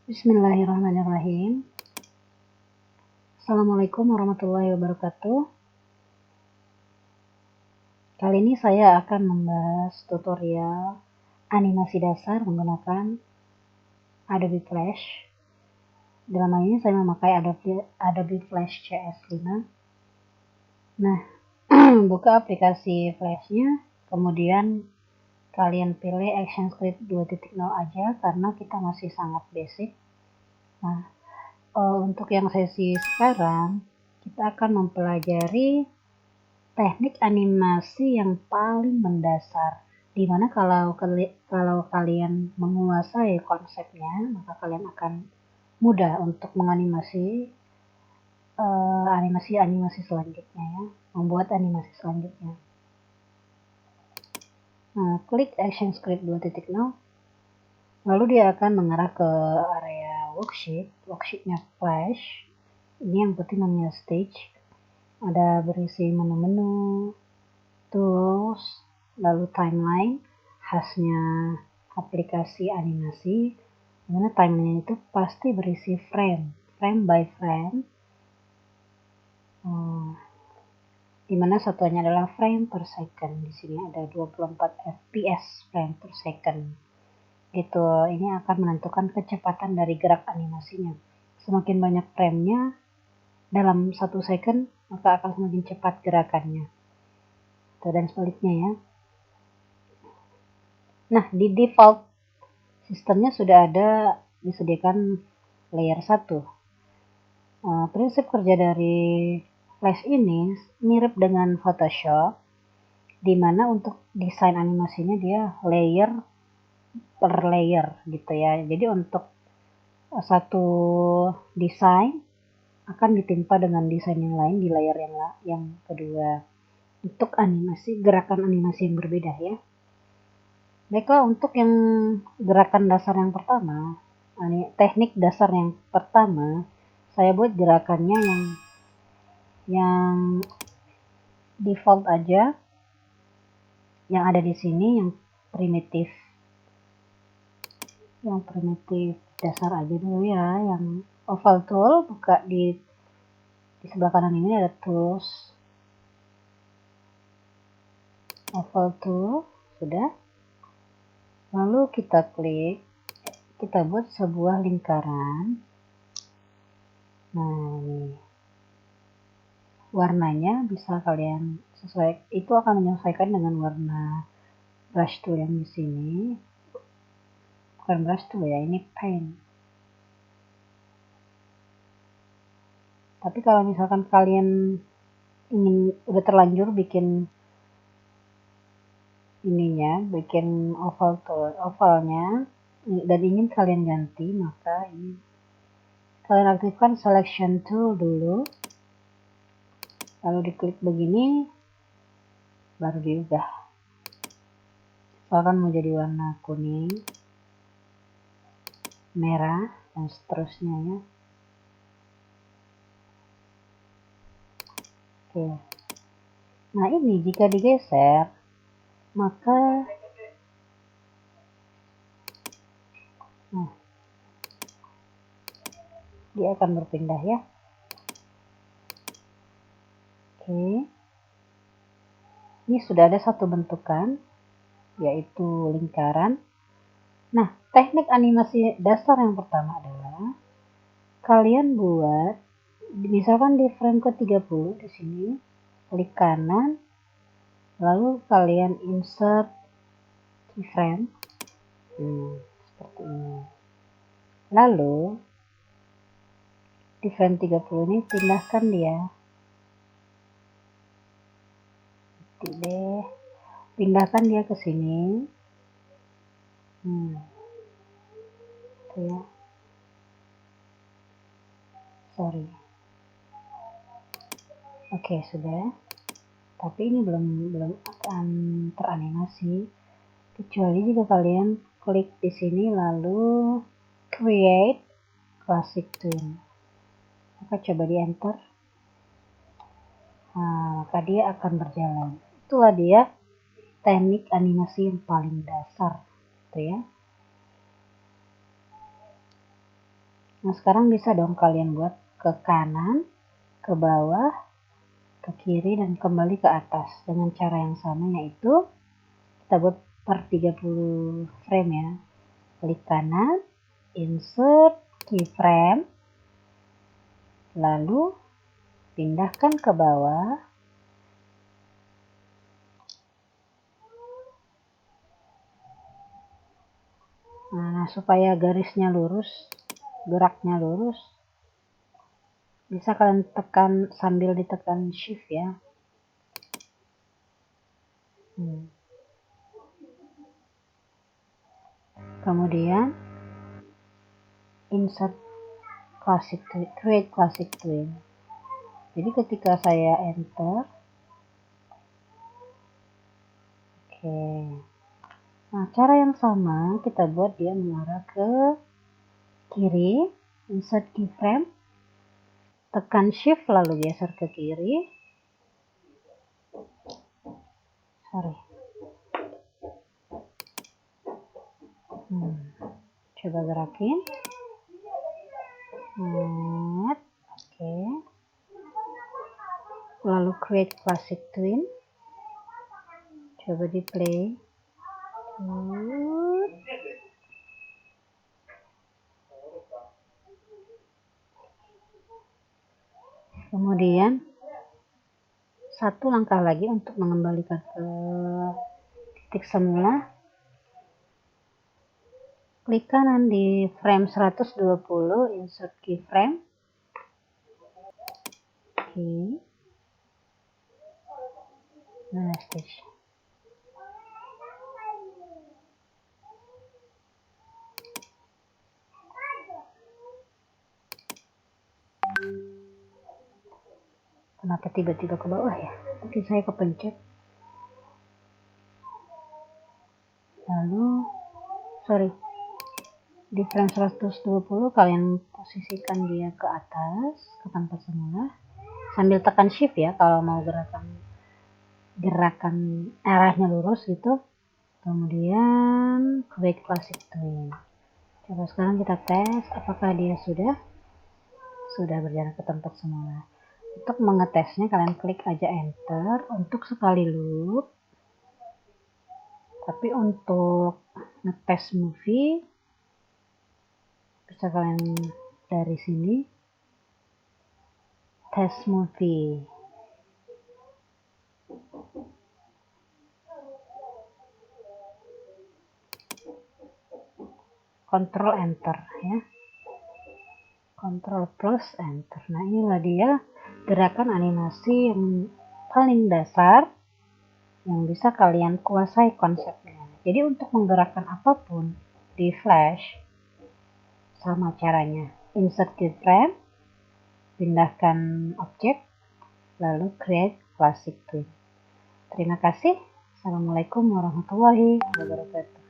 Bismillahirrahmanirrahim. Assalamualaikum warahmatullahi wabarakatuh. Kali ini saya akan membahas tutorial animasi dasar menggunakan Adobe Flash. Dalam hal ini saya memakai Adobe Flash CS5. Nah, buka aplikasi Flash-nya, kemudian kalian pilih ActionScript 2.0 aja karena kita masih sangat basic. Nah, untuk yang sesi sekarang kita akan mempelajari teknik animasi yang paling mendasar, dimana kalau kalian menguasai konsepnya, maka kalian akan mudah untuk menganimasi animasi selanjutnya ya, membuat animasi selanjutnya. Nah, klik ActionScript 2.0, lalu dia akan mengarah ke area worksheetnya Flash. Ini yang penting namanya stage. Ada berisi menu-menu, tools, lalu timeline, khasnya aplikasi animasi, dimana timeline itu pasti berisi frame by frame, dimana satuannya adalah frame per second. Di sini ada 24 fps frame per second. Gitu, ini akan menentukan kecepatan dari gerak animasinya. Semakin banyak framenya dalam 1 second, maka akan semakin cepat gerakannya. Dan sebaliknya ya. Nah, di default sistemnya sudah ada disediakan layer 1. Prinsip kerja dari Flash ini mirip dengan Photoshop, di mana untuk desain animasinya dia layer per layer gitu ya. Jadi untuk satu desain akan ditimpa dengan desain yang lain di layer yang kedua. Untuk gerakan animasi yang berbeda ya. Baiklah, untuk yang gerakan dasar yang pertama, teknik dasar yang pertama, saya buat gerakannya yang default aja, yang ada di sini, yang primitif dasar aja dulu ya. Yang oval tool, buka di sebelah kanan ini ada tools, oval tool, sudah. Lalu kita klik, kita buat sebuah lingkaran. Nah, ini warnanya bisa kalian sesuai, itu akan menyesuaikan dengan warna brush tool yang di sini. Bukan brush tool ya, ini paint. Tapi kalau misalkan kalian udah terlanjur bikin bikin ovalnya dan ingin kalian ganti, maka ini kalian aktifkan selection tool dulu, lalu diklik begini, baru diubah. Misalkan mau jadi warna kuning, merah, dan seterusnya ya. Oke. Nah, ini jika digeser, maka dia akan berpindah ya. Oke. Ini sudah ada satu bentukan, yaitu lingkaran. Nah, teknik animasi dasar yang pertama adalah kalian buat, misalkan di frame ke-30 di sini, klik kanan, lalu kalian insert keyframe, seperti ini. Lalu di frame 30 ini pindahkan dia, pindahkan dia ke sini, itu ya. Sorry. Oke, sudah. Tapi ini belum akan teranimasi, kecuali jika kalian klik di sini lalu create classic tune. Maka coba di enter. Nah, maka dia akan berjalan. Itulah dia teknik animasi yang paling dasar, gitu ya. Nah, sekarang bisa dong kalian buat ke kanan, ke bawah, ke kiri, dan kembali ke atas dengan cara yang sama, yaitu kita buat per 30 frame ya. Klik kanan, insert keyframe, lalu pindahkan ke bawah. Nah, supaya garisnya lurus, geraknya lurus, bisa kalian tekan sambil ditekan shift ya. Kemudian insert classic twin, create classic twin. Jadi ketika saya enter, oke. Nah, cara yang sama kita buat dia mengarah ke kiri, insert keyframe, tekan shift lalu geser ke kiri. Coba gerakin. Oke. Lalu create classic twin. Coba di play. Kemudian satu langkah lagi untuk mengembalikan ke titik semula. Klik kanan di frame 120, insert keyframe. Oke. Nah, stage. Kenapa tiba-tiba ke bawah ya? Mungkin saya kepencet. Lalu, di frame 120 kalian posisikan dia ke atas, ke tempat semula. Sambil tekan shift ya kalau mau gerakan arahnya lurus gitu. Kemudian create classic twin. Coba sekarang kita tes apakah dia sudah berjalan ke tempat semula. Untuk mengetesnya kalian klik aja enter untuk sekali loop. Tapi untuk ngetes movie bisa kalian dari sini test movie. Control enter ya. Control plus enter. Nah, inilah dia gerakan animasi yang paling dasar yang bisa kalian kuasai konsepnya. Jadi untuk menggerakkan apapun di Flash sama caranya. Insert keyframe, pindahkan objek, lalu create classic twin. Terima kasih. Assalamualaikum warahmatullahi wabarakatuh.